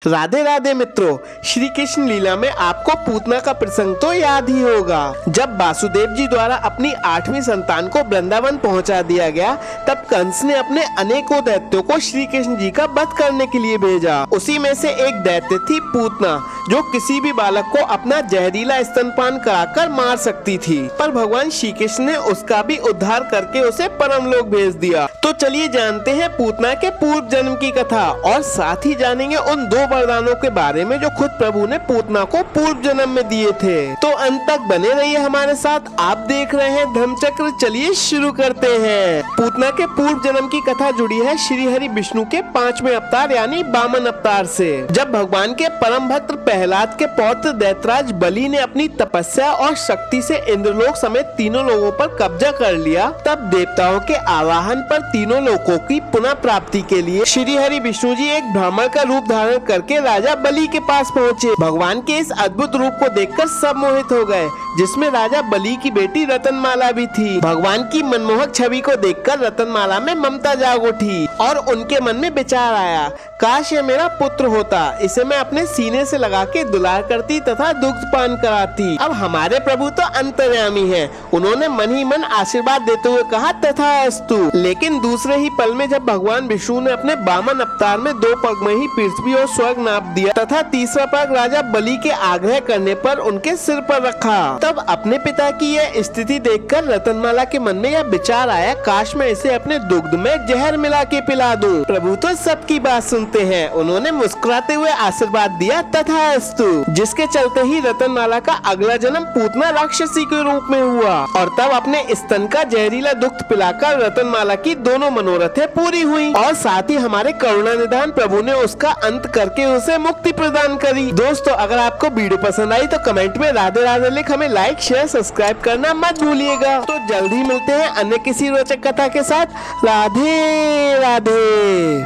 राधे राधे मित्रों, श्री कृष्ण लीला में आपको पूतना का प्रसंग तो याद ही होगा। जब वासुदेव जी द्वारा अपनी 8वीं संतान को वृंदावन पहुंचा दिया गया, तब कंस ने अपने अनेकों दैत्यों को श्री कृष्ण जी का वध करने के लिए भेजा। उसी में से एक दैत्य थी पूतना, जो किसी भी बालक को अपना जहरीला स्तनपान कराकर मार सकती थी, पर भगवान श्री कृष्ण ने उसका भी उद्धार करके उसे परमलोक भेज दिया। तो चलिए जानते हैं पूतना के पूर्व जन्म की कथा, और साथ ही जानेंगे उन 2 वरदानों के बारे में जो खुद प्रभु ने पूतना को पूर्व जन्म में दिए थे। तो अंत तक बने रहिए हमारे साथ। आप देख रहे हैं धर्मचक्र। चलिए शुरू करते हैं। पूतना के पूर्व जन्म की कथा जुड़ी है श्री हरि विष्णु के 5वें अवतार यानी वामन अवतार से। जब भगवान के परम भक्त प्रहलाद के पौत्र दैत्यराज बलि ने अपनी तपस्या और शक्ति से इंद्रलोक समेत तीनों लोगों पर कब्जा कर लिया, तब देवताओं के आवाहन पर तीनों लोकों की पुनः प्राप्ति के लिए श्री हरि विष्णु जी एक ब्राह्मण का रूप धारण करके राजा बलि के पास पहुँचे। भगवान के इस अद्भुत रूप को देखकर सब मोहित हो गए, जिसमें राजा बलि की बेटी रतनमाला भी थी। भगवान की मनमोहक छवि को देखकर रतनमाला में ममता जाग उठी और उनके मन में विचार आया, काश ये मेरा पुत्र होता, इसे मैं अपने सीने से लगा के दुलार करती तथा दुग्ध पान कराती। अब हमारे प्रभु तो अंतर्यामी हैं, उन्होंने मन ही मन आशीर्वाद देते हुए कहा तथास्तु। लेकिन दूसरे ही पल में जब भगवान विष्णु ने अपने वामन अवतार में 2 पग में ही पृथ्वी और स्वर्ग नाप दिया तथा तीसरा पग राजा बलि के आग्रह करने पर उनके सिर पर रखा, तब अपने पिता की यह स्थिति देखकर रतनमाला के मन में यह विचार आया, काश मैं इसे अपने दुग्ध में जहर मिला के पिला दूं। प्रभु तो सबकी बात सुनते हैं, उन्होंने मुस्कुराते हुए आशीर्वाद दिया तथास्तु, जिसके चलते ही रतनमाला का अगला जन्म पूतना राक्षसी के रूप में हुआ और तब अपने स्तन का जहरीला दुग्ध पिलाकर रतनमाला की दोनों मनोरथें पूरी हुई और साथ ही हमारे करुणा निधान प्रभु ने उसका अंत करके उसे मुक्ति प्रदान करी। दोस्तों, अगर आपको वीडियो पसंद आई तो कमेंट में राधे राधे लिख हमें लाइक शेयर सब्सक्राइब करना मत भूलिएगा। तो जल्द ही मिलते हैं अन्य किसी रोचक कथा के साथ। राधे राधे।